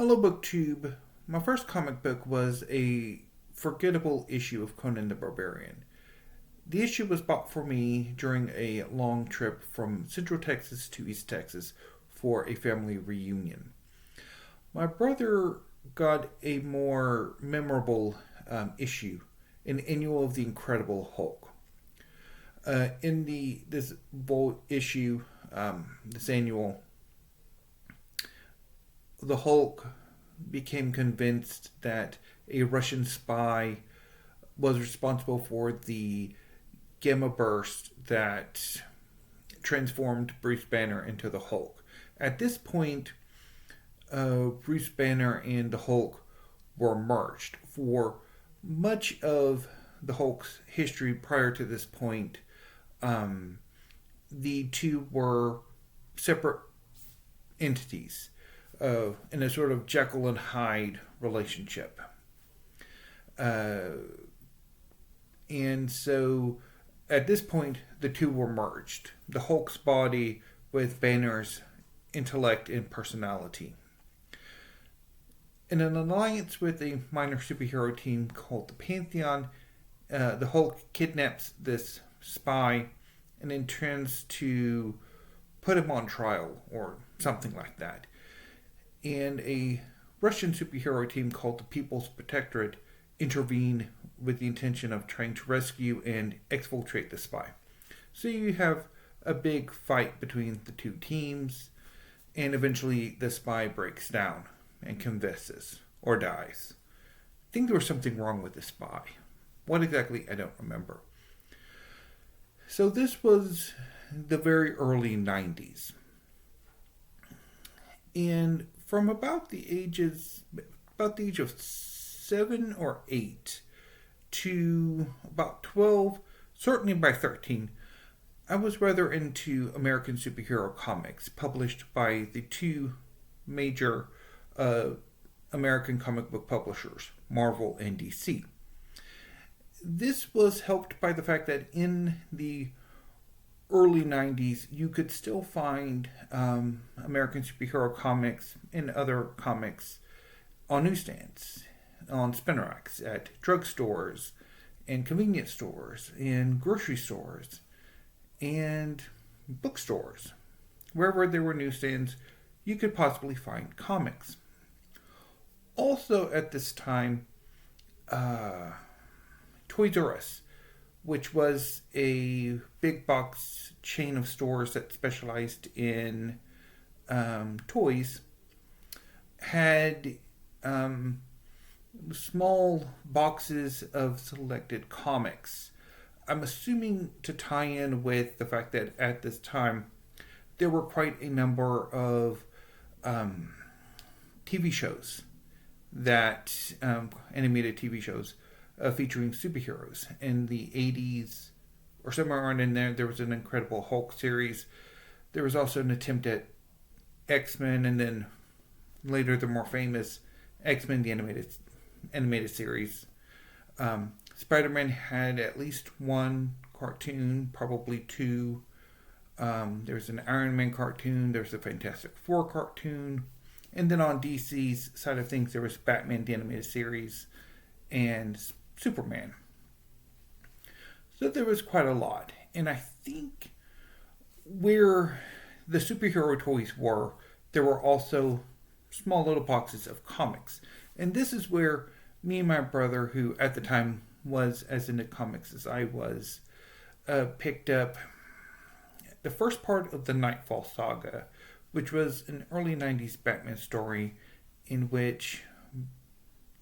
Hello, BookTube. My first comic book was a forgettable issue of Conan the Barbarian. The issue was bought for me during a long trip from Central Texas to East Texas for a family reunion. My brother got a more memorable issue, an annual of the Incredible Hulk. In this issue, this annual, the Hulk became convinced that a Russian spy was responsible for the gamma burst that transformed Bruce Banner into the Hulk. At this point, Bruce Banner and the Hulk were merged. For much of the Hulk's history prior to this point, the two were separate entities in a sort of Jekyll and Hyde relationship. And so at this point, the two were merged. The Hulk's body with Banner's intellect and personality. In an alliance with a minor superhero team called the Pantheon, the Hulk kidnaps this spy and intends to put him on trial or something like that. And a Russian superhero team called the People's Protectorate intervene with the intention of trying to rescue and exfiltrate the spy. So you have a big fight between the two teams, and eventually the spy breaks down and confesses or dies. I think there was something wrong with the spy. What exactly, I don't remember. So this was the very early 90s. And from about the age of 7 or 8 to about 12, certainly by 13, I was rather into American superhero comics published by the two major American comic book publishers, Marvel and DC. This was helped by the fact that in the early 90s, you could still find American superhero comics and other comics on newsstands, on spin racks, at drugstores, and convenience stores, and grocery stores, and bookstores. Wherever there were newsstands, you could possibly find comics. Also at this time, Toys R Us, which was a big box chain of stores that specialized in toys, had small boxes of selected comics. I'm assuming to tie in with the fact that at this time there were quite a number of TV shows that animated TV shows featuring superheroes. In the 80s, or somewhere around in there was an Incredible Hulk series. There was also an attempt at X-Men, and then later the more famous X-Men, the animated series. Spider-Man had at least one cartoon, probably two. There's an Iron Man cartoon, there's a Fantastic Four cartoon, and then on DC's side of things, there was Batman, the animated series, and Superman. So there was quite a lot. And I think where the superhero toys were, there were also small little boxes of comics. And this is where me and my brother, who at the time was as into comics as I was, picked up the first part of the Nightfall Saga, which was an early 90s Batman story in which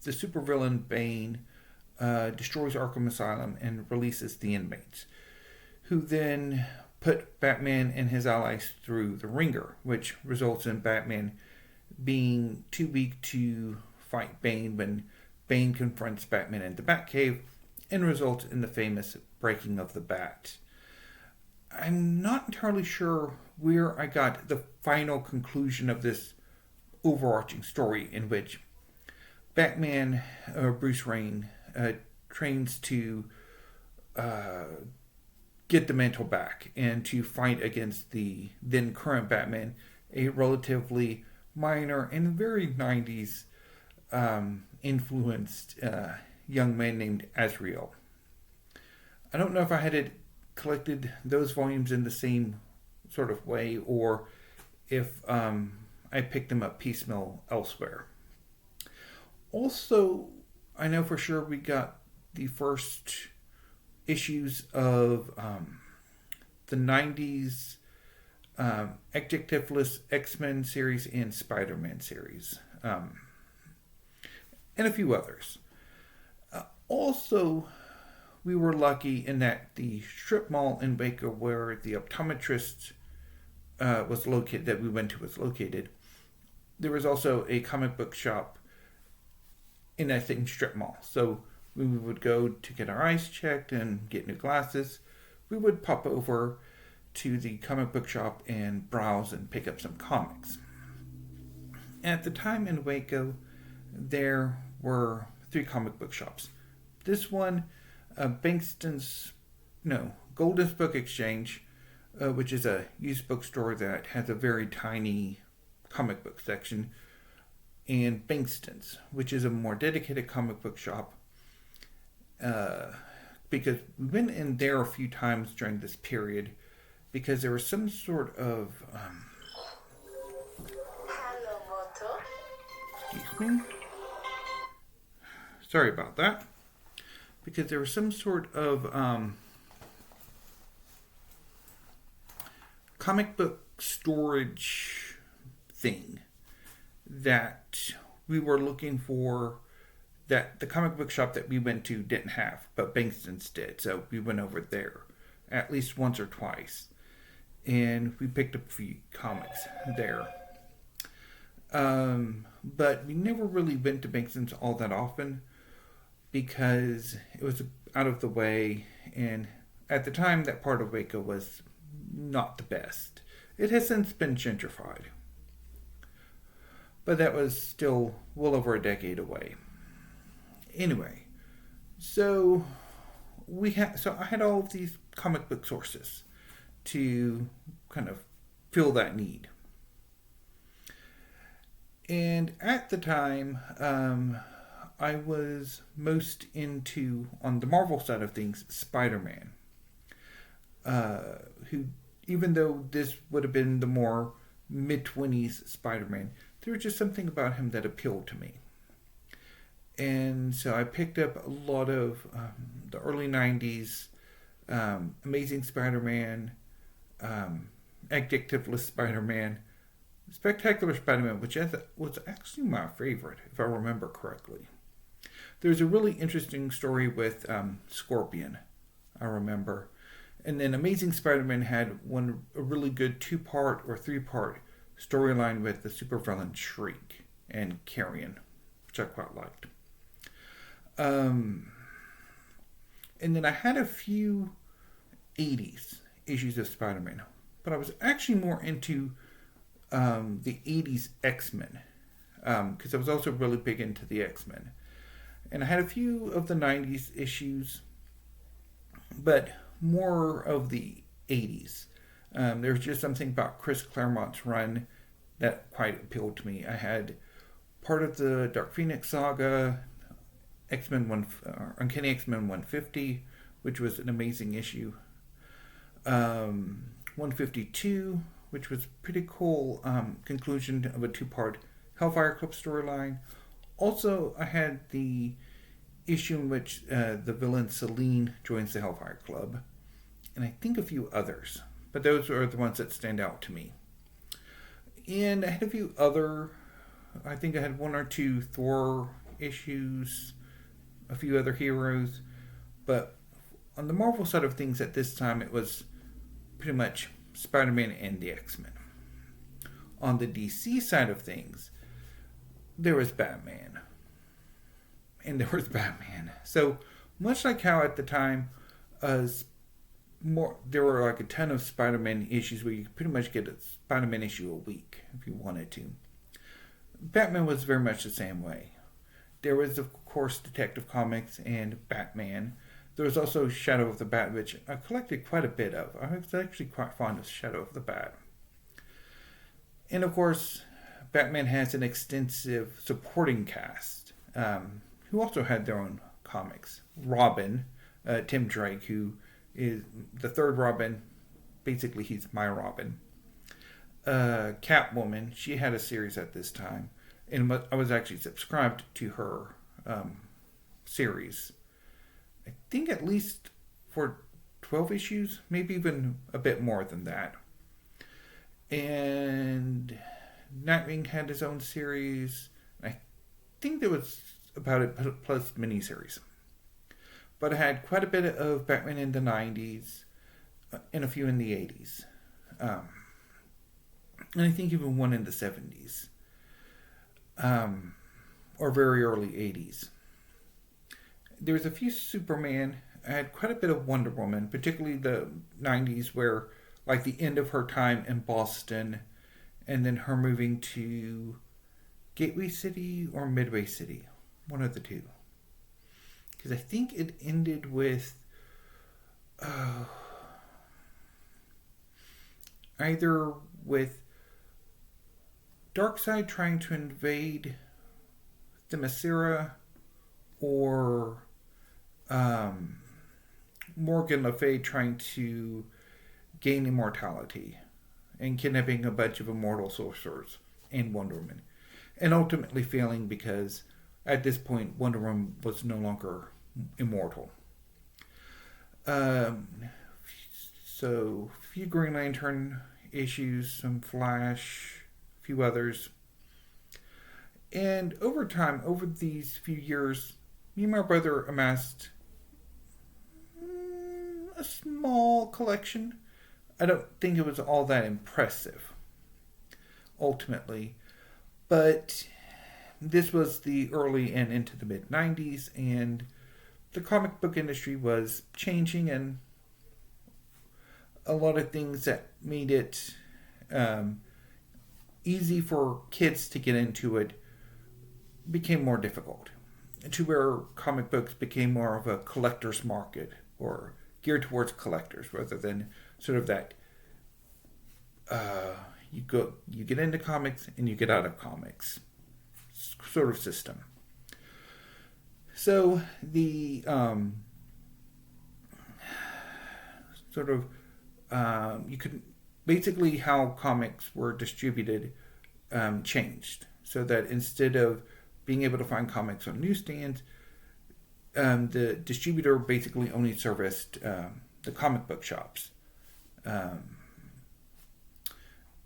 the supervillain Bane destroys Arkham Asylum and releases the inmates, who then put Batman and his allies through the ringer, which results in Batman being too weak to fight Bane when Bane confronts Batman in the Batcave and results in the famous breaking of the bat. I'm not entirely sure where I got the final conclusion of this overarching story in which Batman, Bruce Wayne, trains to get the mantle back and to fight against the then current Batman, a relatively minor and very 90s influenced young man named Azrael. I don't know if I had it collected those volumes in the same sort of way or if I picked them up piecemeal elsewhere. Also, I know for sure we got the first issues of the 90s Adjectiveless X-Men series and Spider-Man series, and a few others. Also, we were lucky in that the strip mall in Waco, where the optometrist was located, that we went to was located, there was also a comic book shop in that same strip mall. So when we would go to get our eyes checked and get new glasses, we would pop over to the comic book shop and browse and pick up some comics. At the time in Waco, there were 3 comic book shops. This one, Golden's Book Exchange, which is a used bookstore that has a very tiny comic book section, and Bankston's, which is a more dedicated comic book shop. Because we've been in there a few times during this period, because there was some sort of excuse me. Sorry about that. Because there was some sort of comic book storage thing that we were looking for, that the comic book shop that we went to didn't have, but Bankston's did. So we went over there at least once or twice, and we picked up a few comics there. But we never really went to Bankston's all that often because it was out of the way, and at the time that part of Waco was not the best. It has since been gentrified, but that was still well over a decade away. Anyway, so I had all of these comic book sources to kind of fill that need. And at the time, I was most into, on the Marvel side of things, Spider-Man. Who, even though this would have been the more mid-20s Spider-Man, there was just something about him that appealed to me. And so I picked up a lot of the early 90s Amazing Spider-Man, Adjectiveless Spider-Man, Spectacular Spider-Man, which was actually my favorite, if I remember correctly. There's a really interesting story with Scorpion, I remember. And then Amazing Spider-Man had a really good 2-part or 3-part storyline with the supervillain Shriek and Carrion, which I quite liked. And then I had a few 80s issues of Spider-Man, but I was actually more into the 80s X-Men, because I was also really big into the X-Men. And I had a few of the 90s issues, but more of the 80s. There was just something about Chris Claremont's run that quite appealed to me. I had part of the Dark Phoenix saga, Uncanny X-Men 150, which was an amazing issue. 152, which was pretty cool conclusion of a 2-part Hellfire Club storyline. Also, I had the issue in which the villain Selene joins the Hellfire Club, and I think a few others, but those are the ones that stand out to me. And I had a few other, I think I had 1 or 2 Thor issues, a few other heroes, but on the Marvel side of things at this time, it was pretty much Spider-Man and the X-Men. On the DC side of things, there was Batman. And there was Batman. So, much like how at the time, there were like a ton of Spider-Man issues where you could pretty much get a Spider-Man issue a week if you wanted to. Batman was very much the same way. There was, of course, Detective Comics and Batman. There was also Shadow of the Bat, which I collected quite a bit of. I was actually quite fond of Shadow of the Bat. And of course, Batman has an extensive supporting cast who also had their own comics. Robin, Tim Drake, who is the third Robin. Basically, he's my Robin. Catwoman, she had a series at this time, and I was actually subscribed to her series. I think at least for 12 issues, maybe even a bit more than that. And Nightwing had his own series. I think there was about it plus miniseries. But I had quite a bit of Batman in the 90s and a few in the 80s. And I think even one in the 70s. Or very early 80s. There was a few Superman. I had quite a bit of Wonder Woman, particularly the 90s where like the end of her time in Boston and then her moving to Gateway City or Midway City. One of the two. Because I think it ended with either with Darkseid trying to invade Themyscira or Morgan Le Fay trying to gain immortality and kidnapping a bunch of immortal sorcerers and Wonder Woman. And ultimately failing because at this point Wonder Woman was no longer immortal. So, a few Green Lantern issues, some Flash, a few others. And over time, over these few years, me and my brother amassed a small collection. I don't think it was all that impressive, ultimately. But this was the early and into the mid-90s, and the comic book industry was changing, and a lot of things that made it easy for kids to get into it became more difficult, to where comic books became more of a collector's market or geared towards collectors rather than sort of that you get into comics and you get out of comics sort of system. So the you could basically how comics were distributed changed, so that instead of being able to find comics on newsstands, the distributor basically only serviced the comic book shops.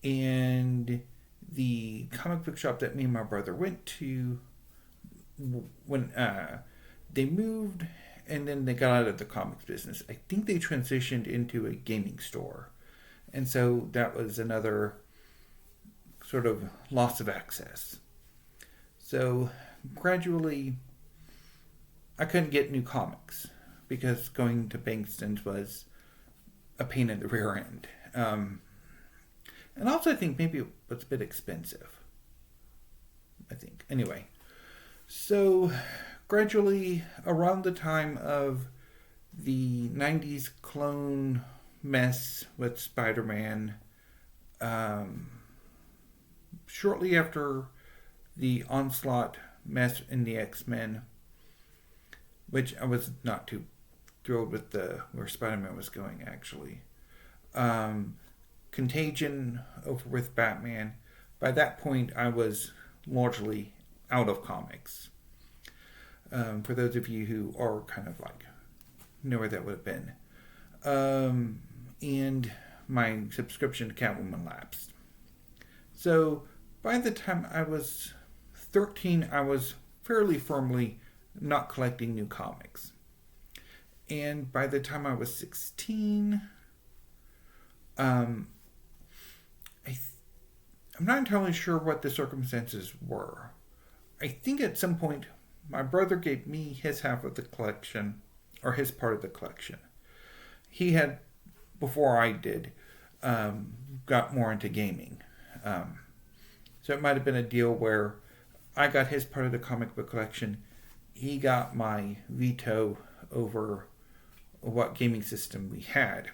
And the comic book shop that me and my brother went to, when they moved and then they got out of the comics business, I think they transitioned into a gaming store. And so that was another sort of loss of access. So gradually, I couldn't get new comics because going to Bankston's was a pain in the rear end. And also I think maybe it was a bit expensive. I think. Anyway. So gradually, around the time of the 90s clone mess with Spider-Man, shortly after the Onslaught mess in the X-Men, which I was not too thrilled with where Spider-Man was going, actually. Contagion over with Batman. By that point, I was largely out of comics. For those of you who are kind of like know where that would have been. And my subscription to Catwoman lapsed. So by the time I was 13, I was fairly firmly not collecting new comics. And by the time I was 16, I'm not entirely sure what the circumstances were. I think at some point my brother gave me his half of the collection, or his part of the collection. He had, before I did, got more into gaming. So it might have been a deal where I got his part of the comic book collection. He got my veto over what gaming system we had.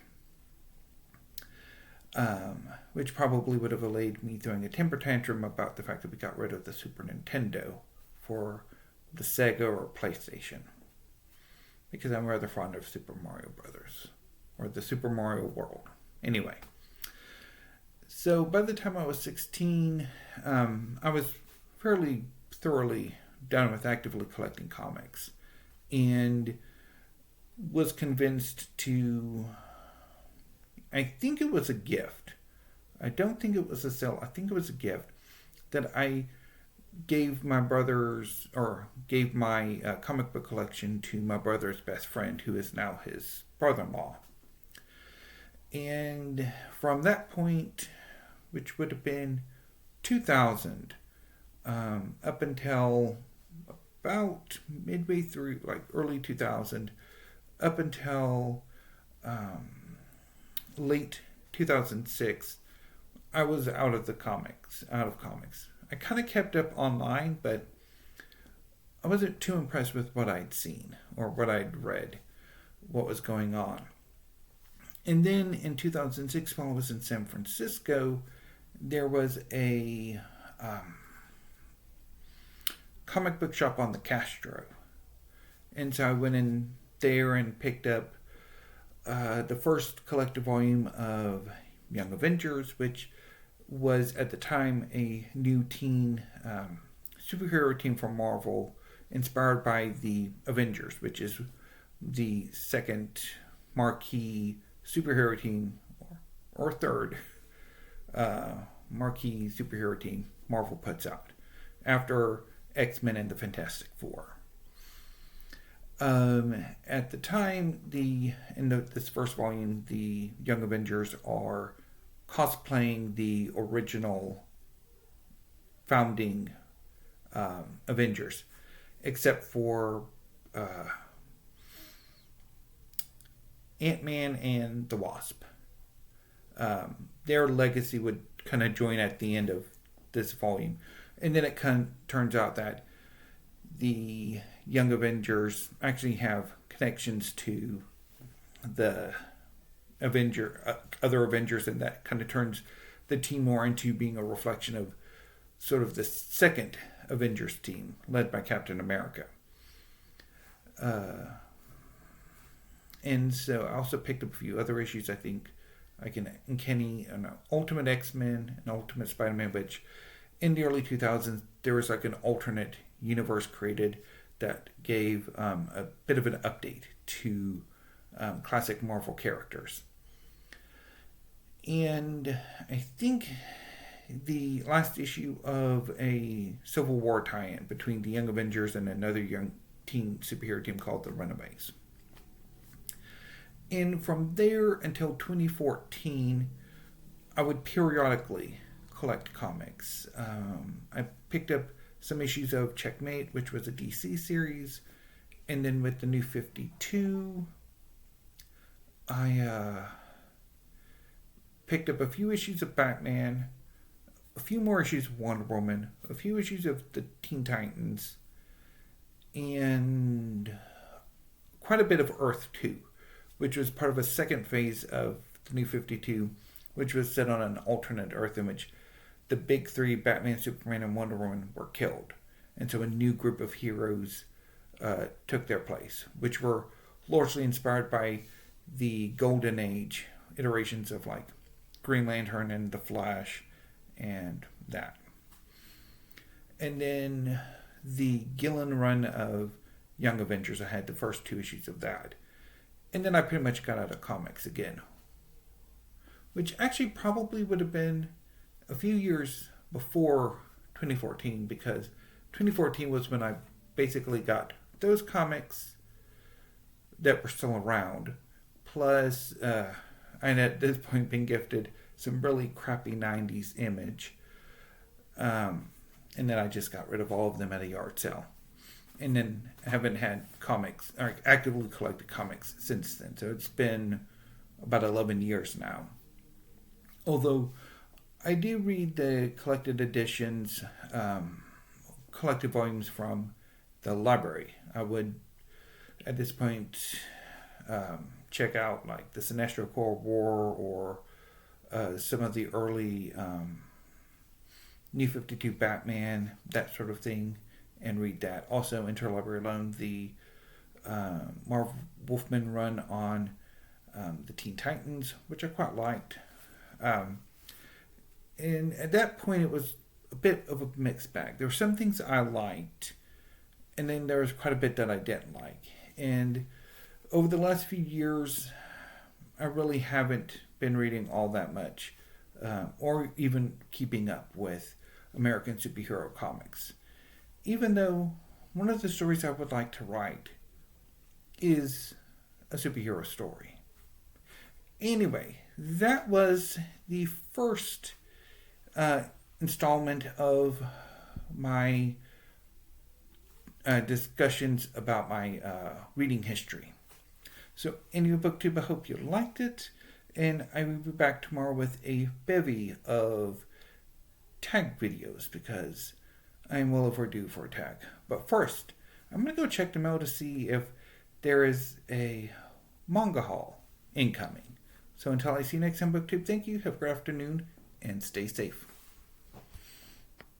which probably would have allayed me throwing a temper tantrum about the fact that we got rid of the Super Nintendo for the Sega or PlayStation. Because I'm rather fond of Super Mario Brothers, or the Super Mario World. Anyway, so by the time I was 16, I was fairly thoroughly done with actively collecting comics, and was convinced to, I think it was a gift. I don't think it was a sale. I think it was a gift that I gave my brother's, or gave my comic book collection to my brother's best friend, who is now his brother-in-law. And from that point, which would have been 2000, up until about midway through, like early 2000, up until late 2006, I was out of comics. I kind of kept up online, but I wasn't too impressed with what I'd seen or what I'd read, what was going on. And then in 2006, while I was in San Francisco, there was a comic book shop on the Castro. And so I went in there and picked up the first collected volume of Young Avengers, which was at the time a new teen superhero team from Marvel, inspired by the Avengers, which is the second marquee superhero team, or third marquee superhero team Marvel puts out after X-Men and the Fantastic Four. At the time, this first volume, the Young Avengers are cosplaying the original founding Avengers, except for Ant-Man and the Wasp. Their legacy would kind of join at the end of this volume. And then it kind of turns out that the Young Avengers actually have connections to the other Avengers, and that kind of turns the team more into being a reflection of sort of the second Avengers team, led by Captain America. And so I also picked up a few other issues. I think like an Uncanny, Ultimate X-Men, and Ultimate Spider-Man, which in the early 2000s there was like an alternate universe created that gave a bit of an update to classic Marvel characters. And I think the last issue of a Civil War tie-in between the Young Avengers and another young teen superhero team called the Runaways. And from there until 2014, I would periodically collect comics. I picked up some issues of Checkmate, which was a DC series, and then with the New 52, I picked up a few issues of Batman, a few more issues of Wonder Woman, a few issues of the Teen Titans, and quite a bit of Earth 2, which was part of a second phase of the New 52, which was set on an alternate Earth in which the big three, Batman, Superman, and Wonder Woman, were killed. And so a new group of heroes took their place, which were largely inspired by the Golden Age iterations of like Green Lantern and The Flash and that. And then the Gillen run of Young Avengers, I had the first two issues of that. And then I pretty much got out of comics again, which actually probably would have been a few years before 2014, because 2014 was when I basically got those comics that were still around, plus I had at this point been gifted some really crappy 90s Image, and then I just got rid of all of them at a yard sale, and then haven't had comics, or actively collected comics since then. So it's been about 11 years now. Although I do read the collected editions, collected volumes from the library. I would, at this point, check out like the Sinestro Cold War or some of the early New 52 Batman, that sort of thing, and read that. Also, Interlibrary Loan, the Marv Wolfman run on the Teen Titans, which I quite liked. And at that point, it was a bit of a mixed bag. There were some things I liked, and then there was quite a bit that I didn't like. And over the last few years, I really haven't been reading all that much, or even keeping up with American superhero comics. Even though one of the stories I would like to write is a superhero story. Anyway, that was the first installment of my discussions about my reading history. So, anyway, BookTube, I hope you liked it, and I will be back tomorrow with a bevy of tag videos because I'm well overdue for a tag. But first, I'm going to go check the mail to see if there is a manga haul incoming. So until I see you next time, BookTube, thank you, have a good afternoon, and stay safe.